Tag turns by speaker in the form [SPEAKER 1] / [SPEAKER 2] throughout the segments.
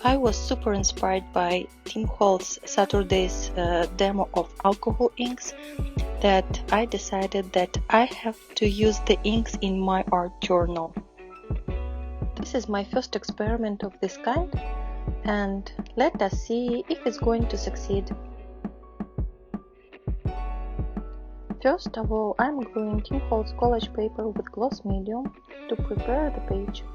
[SPEAKER 1] I was super inspired by Tim Holtz Saturday's demo of alcohol inks that I decided that I have to use the inks in my art journal. This is my first experiment of this kind, and let us see if it's going to succeed. First of all, I'm gluing Tim Holtz collage paper with gloss medium to prepare the page.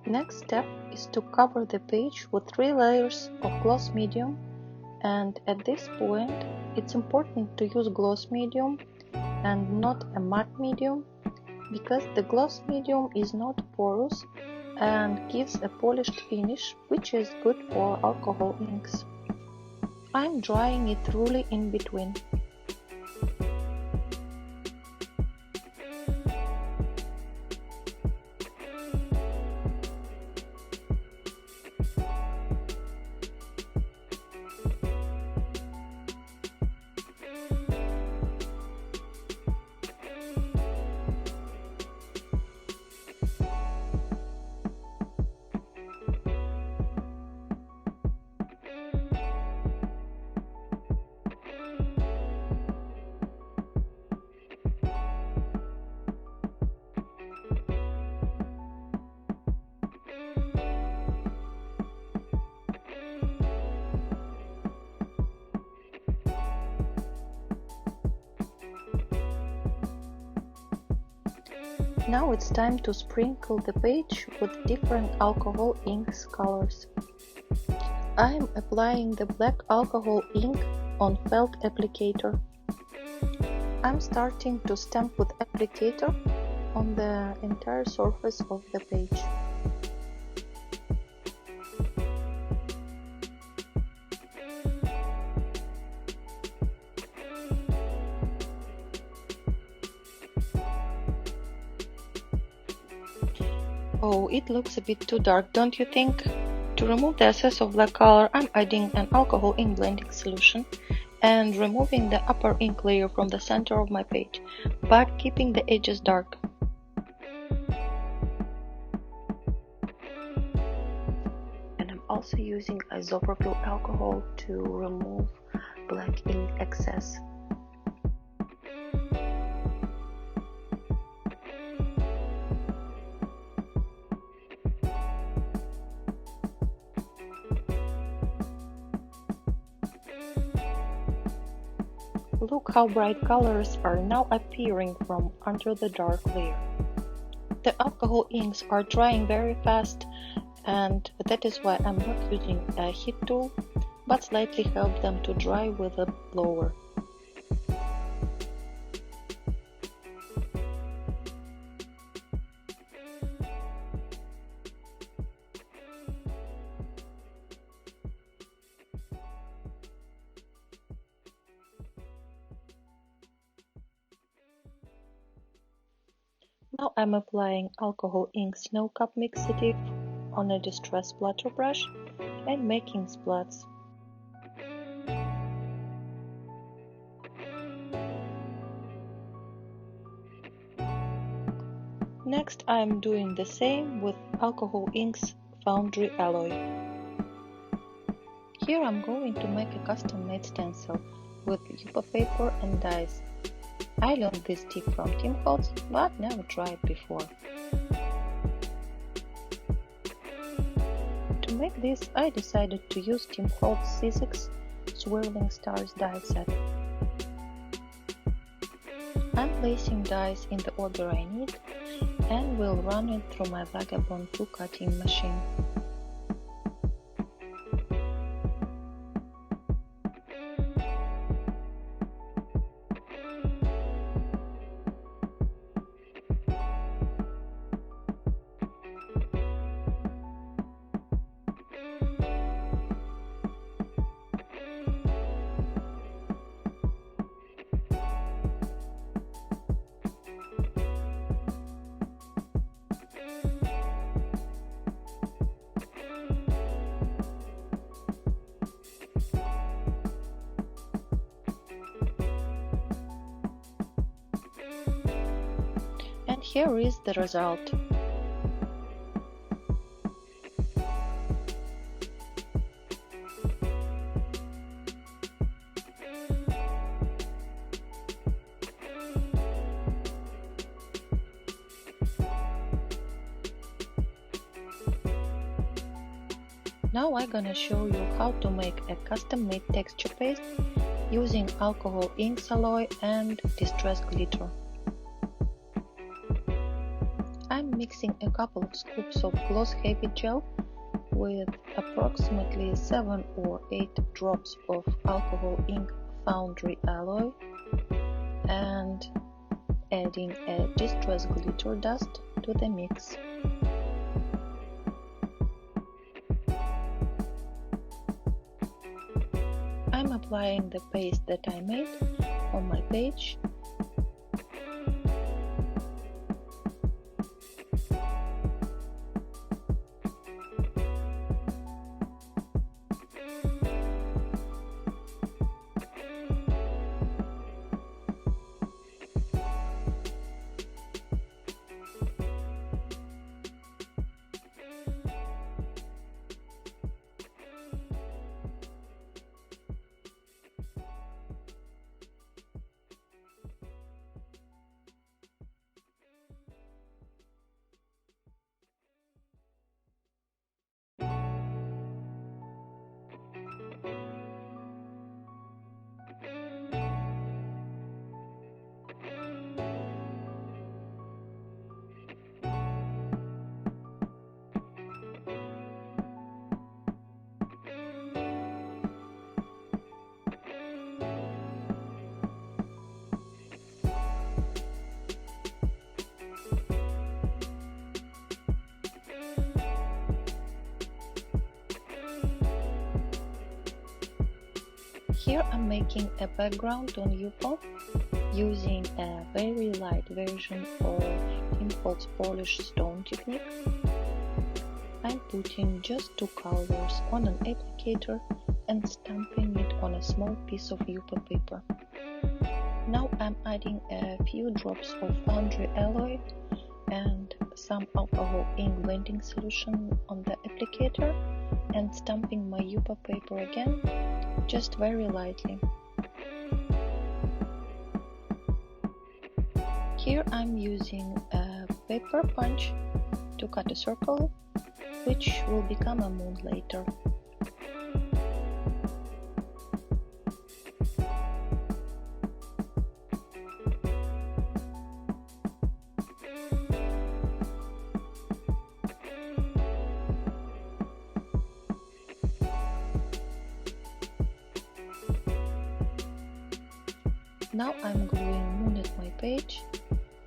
[SPEAKER 1] Next step is to cover the page with 3 layers of gloss medium, and at this point it's important to use gloss medium and not a matte medium, because the gloss medium is not porous and gives a polished finish, which is good for alcohol inks. I'm drying it thoroughly in between. Now it's time to sprinkle the page with different alcohol inks colors. I am applying the black alcohol ink on felt applicator. I'm starting to stamp with applicator on the entire surface of the page. Oh, it looks a bit too dark, don't you think? To remove the excess of black color, I'm adding an alcohol ink blending solution and removing the upper ink layer from the center of my page, but keeping the edges dark. And I'm also using Isopropyl Alcohol to remove black ink excess. Look how bright colors are now appearing from under the dark layer. The alcohol inks are drying very fast and that is why I'm not using a heat tool, but slightly help them to dry with a blower. Now I'm applying alcohol ink snow cup mixative on a distress splatter brush and making splats. Next I'm doing the same with alcohol inks Foundry alloy. Here I'm going to make a custom made stencil with Yupo paper and dies. I learned this tip from Team Holtz, but never tried before. To make this, I decided to use Team Holtz Sizzix Swirling Stars die set. I'm placing dies in the order I need and will run it through my Vagabond 2 cutting machine. And here is the result. Now I'm gonna show you how to make a custom-made texture paste using alcohol inks alloy and distress glitter. I'm mixing a couple of scoops of gloss heavy gel with approximately 7 or 8 drops of alcohol ink Foundry alloy and adding a distress glitter dust to the mix. I'm applying the paste that I made on my page. Here I'm making a background on Yupo using a very light version of Team Holtz Polish Stone technique. I'm putting just 2 colors on an applicator and stamping it on a small piece of Yupo paper. Now I'm adding a few drops of Foundry alloy and some alcohol ink blending solution on the applicator and stamping my Yupo paper again, just very lightly. Here I'm using a paper punch to cut a circle, which will become a moon later. Now I'm gluing moon at my page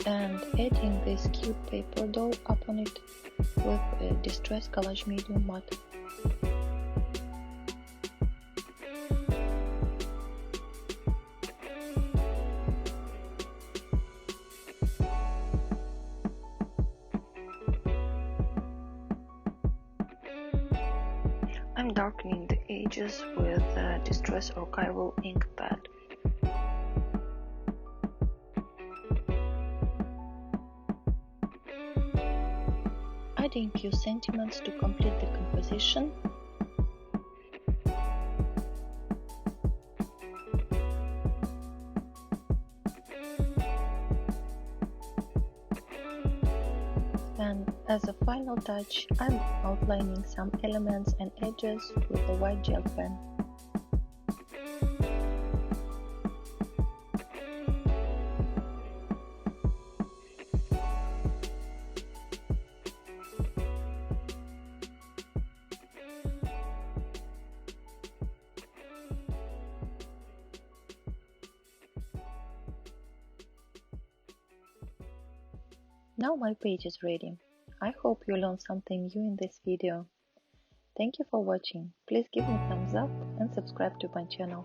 [SPEAKER 1] and adding this cute paper doll up on it with a distress collage medium matte. I'm darkening the edges with Distress Archival ink pad. Adding few sentiments to complete the composition. And as a final touch, I'm outlining some elements and edges with a white gel pen. Now my page is ready. I hope you learned something new in this video. Thank you for watching. Please give me a thumbs up and subscribe to my channel.